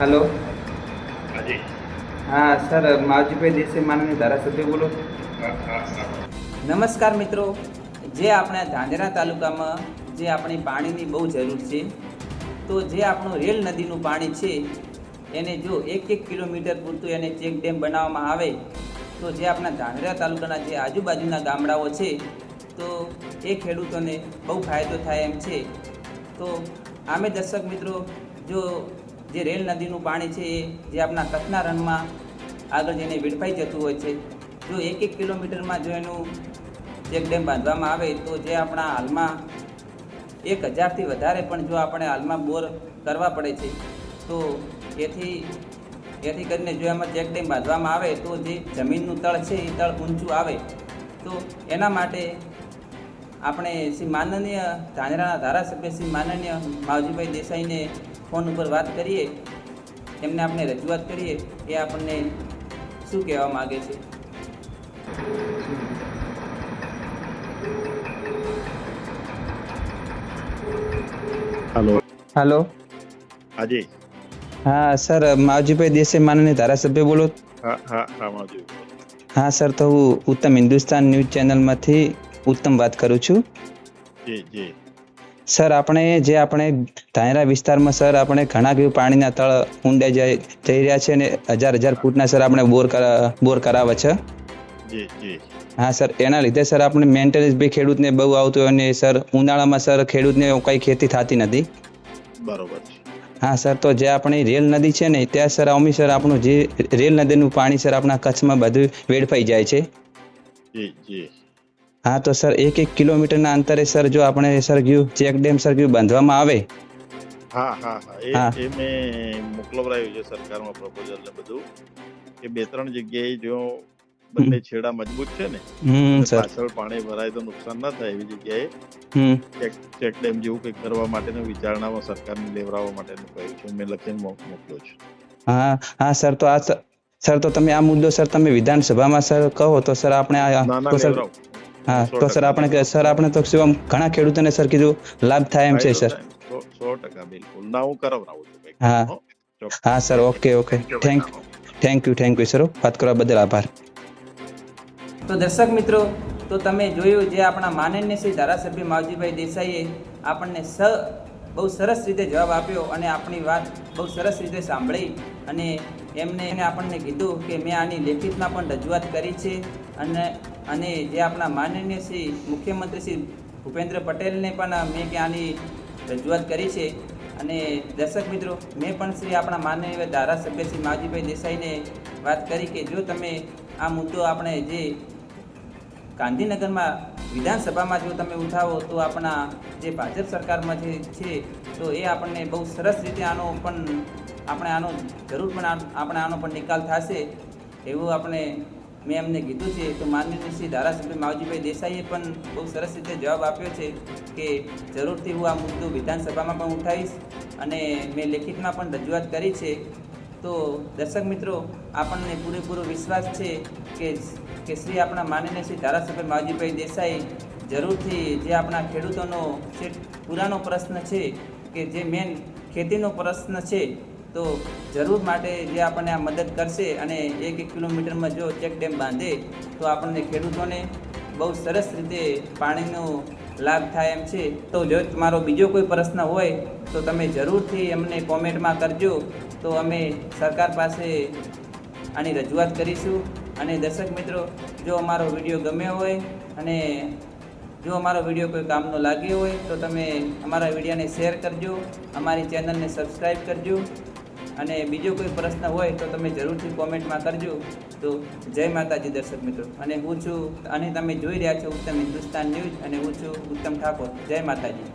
Hello. हाँ जी। हाँ sir, Mavjibhai Desai માનનીય ધારાસભ્ય બોલો. हाँ हाँ हाँ। નમસ્કાર મિત્રો, જે આપણા ધાંધરા તાલુકામાં જે આપણી પાણીની બહુ જરૂર છે, તો જે આપણું રેલ નદીનું પાણી છે એને જો 1 કિલોમીટર પૂરતું એને ચેક ડેમ બનાવવામાં આવે તો જે આપણા ધાંધરા તાલુકાના જે આજુબાજુના ગામડાઓ છે તો એ ખેડૂતોને બહુ ફાયદો થાય એમ છે. તો આમે દર્શક મિત્રો, જો જે રેલ નદીનું પાણી છે એ જે આપણા કચ્છના રણમાં આગળ જઈને વેડફાઈ જતું હોય છે, જો 1 કિલોમીટરમાં જો એનું ચેક ડેમ બાંધવામાં આવે તો જે આપણા હાલમાં 1000થી વધારે પણ જો આપણે હાલમાં બોર કરવા પડે છે, તો એથી કરીને જો એમાં ચેક ડેમ બાંધવામાં આવે તો જે જમીનનું તળ છે એ તળ ઊંચું આવે. તો એના માટે આપણે શ્રી માનનીય ધાંધરાના ધારાસભ્ય શ્રી માનનીય માવજીભાઈ દેસાઈને ફોન ઉપર વાત કરીએ, એમને આપણે રજૂઆત કરીએ એ આપણને શું કહેવા માગે છે. हेलो। हेलो. हाँ जी। હા સર, માવજીભાઈ દેસાઈ માનનીય ધારાસભ્ય બોલો. हाँ हाँ हाँ मौजूद। હા સર, તો હું ઉત્તમ હિન્દુસ્તાન ન્યૂઝ ચેનલમાંથી ઉત્તમ વાત કરું છું. जी जी। સર, આપણે ધાંધરા વિસ્તારમાં સર આપણે ઘણા કેવું પાણીના તળ ઊંડે જઈ રહ્યા છે અને હજાર ફૂટના સર આપણે બોર કરાવે છે. जी जी। હા સર, એના લીધે સર આપણે મેન્ટેનન્સ બી ખેડૂતને બહુ આવતું હોય અને સર ઉનાળામાં સર ખેડૂતને કંઈ ખેતી થતી નથી. बरोबर છે। હા સર, તો જે આપણી રેલ નદી છે ને ત્યાં સર આપણું જે રેલ નદીનું પાણી સર આપણા કચ્છમાં બધું વેડફાઈ જાય છે. જી જી। હા, તો સર 1 કિલોમીટરના અંતરે સર જો આપણે સર ચેક ડેમ સર બાંધવામાં આવે. હા હા હા હા. એ મેં મોકલવરાયું છે સરકારમાં પ્રપોઝલ ને બધું, કે 2-3 જગ્યાએ જો બંને છેડા મજબૂત છે ને સર. પાછળ પાણી ભરાય તો નુકસાન ના થાય એવી જગ્યાએ ચેક ડેમ જેવું કંઈક કરવા માટેની વિચારણામાં સરકારને લેવડાવવા માટેનું કહ્યું છે. મેં લખીને મોકલ્યો છે. હા હા સર, તો સર તો તમે આ મુદ્દો સર તમે વિધાનસભામાં સર કહો તો સર આપણે ના ના તો સર લેવડાવું. હા, 100% તો સર આપણે તો શું ઘણા ખેડૂતોને સર કીધું લાભ થાય એમ છે સર. 100% બિલકુલ. ના, હું કરાવડાવું છું કંઈક. હા હો? ચોક્કસ. હા sir, okay. Thank you sir. વાત કરવા બદલ આભાર. તો દર્શક મિત્રો, તો તમે જોયું જે આપણા માનનીય શ્રી ધારાસભ્ય માવજીભાઈ દેસાઈએ આપણને બહુ સરસ રીતે જવાબ આપ્યો અને આપણી વાત બહુ સરસ રીતે સાંભળી અને એમને આપણને કીધું કે મેં આની લેખિતમાં પણ રજૂઆત કરી છે અને જે આપણા માનનીય શ્રી મુખ્યમંત્રી શ્રી ભૂપેન્દ્ર પટેલને પણ મેં કે આની રજૂઆત કરી છે. અને દર્શક મિત્રો, મેં પણ આપણા માનનીય ધારાસભ્ય શ્રી માવજીભાઈ દેસાઈને વાત કરી કે જો તમે આ મુદ્દો આપણે જે ગાંધીનગરમાં વિધાનસભામાં જો તમે ઉઠાવો તો આપણા જે ભાજપ સરકારમાં જે છે તો એ આપણને બહુ સરસ રીતે આનો જરૂર પણ આનો પણ નિકાલ થશે એવું મેં એમને કીધું છે. તો માનનીય શ્રી ધારાસભ્ય માવજીભાઈ દેસાઈએ પણ બહુ સરસ રીતે જવાબ આપ્યો છે કે જરૂરથી હું આ મુદ્દો વિધાનસભામાં પણ ઉઠાવીશ અને મેં લેખિતમાં પણ રજૂઆત કરી છે. તો દર્શક મિત્રો, આપણને પૂરેપૂરો વિશ્વાસ છે કે શ્રી આપણા માનનીય શ્રી ધારાસભ્ય માવજીભાઈ દેસાઈ જરૂરથી જે આપણા ખેડૂતોનો જે પુરાનો પ્રશ્ન છે કે જે મેન ખેતીનો પ્રશ્ન છે તો જરૂર માટે જે આપણને આ મદદ કરશે અને 1 કિલોમીટરમાં જો ચેક ડેમ બાંધે તો આપણને ખેડૂતોને બહુ સરસ રીતે પાણીનો લાભ થાય એમ છે. તો જો તમારો બીજો કોઈ પ્રશ્ન હોય તો તમે જરૂરથી અમને કોમેન્ટમાં કરજો, તો અમે સરકાર પાસે આની રજૂઆત કરીશું. અને દર્શક મિત્રો, જો અમારો વિડીયો ગમ્યો હોય અને જો અમારો વિડીયો કોઈ કામનો લાગ્યો હોય તો તમે અમારા વિડીયોને શેર કરજો, અમારી ચેનલને સબસ્ક્રાઈબ કરજો અને બીજો કોઈ પ્રશ્ન હોય તો તમે જરૂરથી કોમેન્ટમાં કરજો. તો જય માતાજી દર્શક મિત્રો. અને હું છું અને તમે જોઈ રહ્યા છો ઉત્તમ હિન્દુસ્તાન ન્યૂઝ અને હું છું ઉત્તમ ઠાકોર. જય માતાજી.